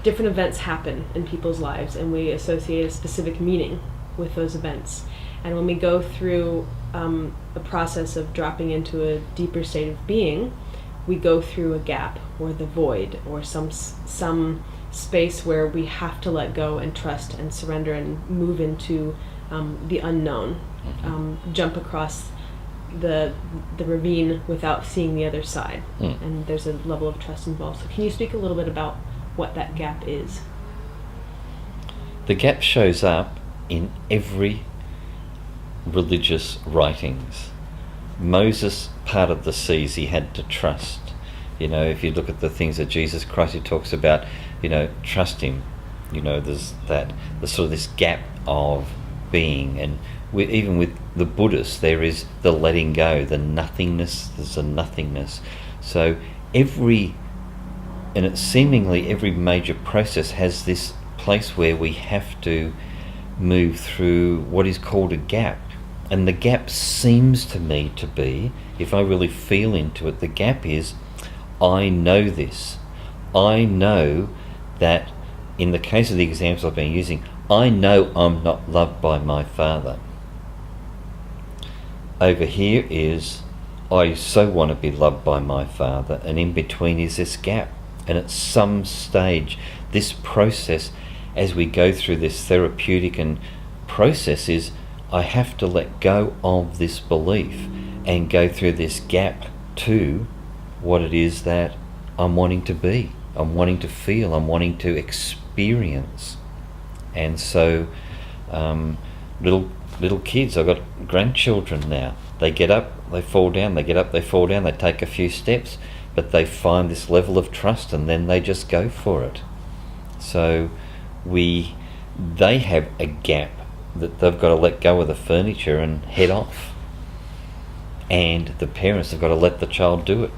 different events happen in people's lives, and we associate a specific meaning with those events. And when we go through a process of dropping into a deeper state of being, we go through a gap or the void or some space where we have to let go and trust and surrender and move into the unknown, jump across the ravine without seeing the other side. And there's a level of trust involved. So can you speak a little bit about what that gap is? The gap shows up in every religious writings. Moses parted the seas, he had to trust. If you look at the things that Jesus Christ, he talks about, trust him. There's sort of this gap of being. And even with the Buddhists, there is the letting go, the nothingness, there's a nothingness. So seemingly every major process has this place where we have to move through what is called a gap. And the gap seems to me to be, if I really feel into it, the gap is, I know this. I know that, in the case of the examples I've been using, I know I'm not loved by my Father. Over here is, I so want to be loved by my Father, and in between is this gap. And at some stage, this process, as we go through this therapeutic and process, is I have to let go of this belief and go through this gap to what it is that I'm wanting to be, I'm wanting to feel, I'm wanting to experience. And so little kids, I've got grandchildren now, they get up, they fall down, they get up, they fall down, they take a few steps, but they find this level of trust and then they just go for it. So they have a gap that they've got to let go of the furniture and head off. And the parents have got to let the child do it.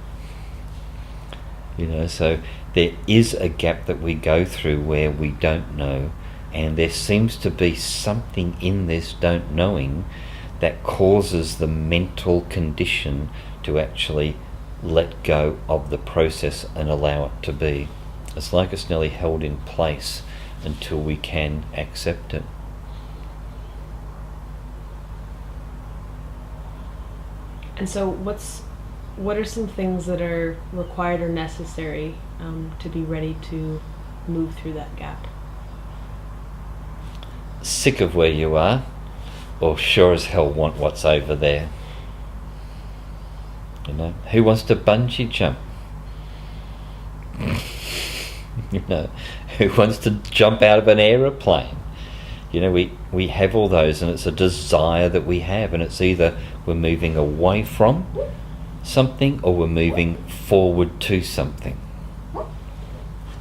So there is a gap that we go through where we don't know, and there seems to be something in this don't knowing that causes the mental condition to actually let go of the process and allow it to be. It's like it's nearly held in place until we can accept it. And so what are some things that are required or necessary to be ready to move through that gap? Sick of where you are, or sure as hell want what's over there. Who wants to bungee jump? Who wants to jump out of an aeroplane? We have all those, and it's a desire that we have, and it's either we're moving away from something or we're moving forward to something.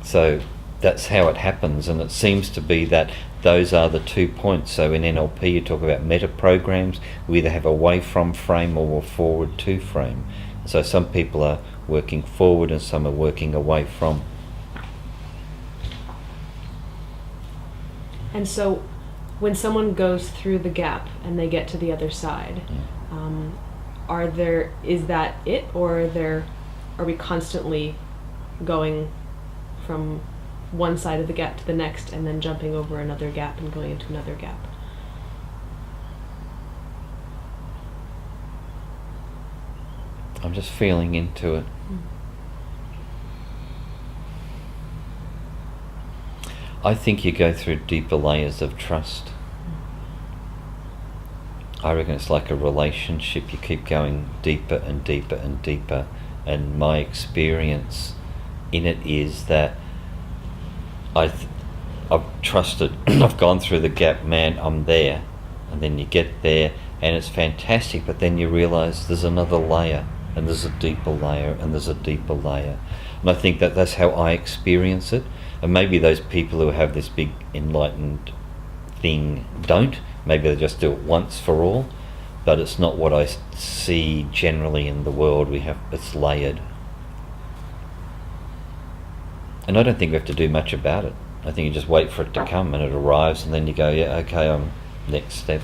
So that's how it happens, and it seems to be that those are the 2 points. So in NLP you talk about meta programs. We either have away from frame or a forward to frame. So some people are working forward and some are working away from. And so when someone goes through the gap and they get to the other side, is that it, or are we constantly going from one side of the gap to the next and then jumping over another gap and going into another gap? I'm just feeling into it. I think you go through deeper layers of trust. I reckon it's like a relationship. You keep going deeper and deeper and deeper. And my experience in it is that I've trusted. I've gone through the gap, man, I'm there. And then you get there and it's fantastic, but then you realise there's another layer, and there's a deeper layer, and there's a deeper layer. And I think that that's how I experience it. And maybe those people who have this big enlightened thing don't. Maybe they just do it once for all. But it's not what I see generally in the world. It's layered. And I don't think we have to do much about it. I think you just wait for it to come, and it arrives, and then you go, yeah, okay, next step.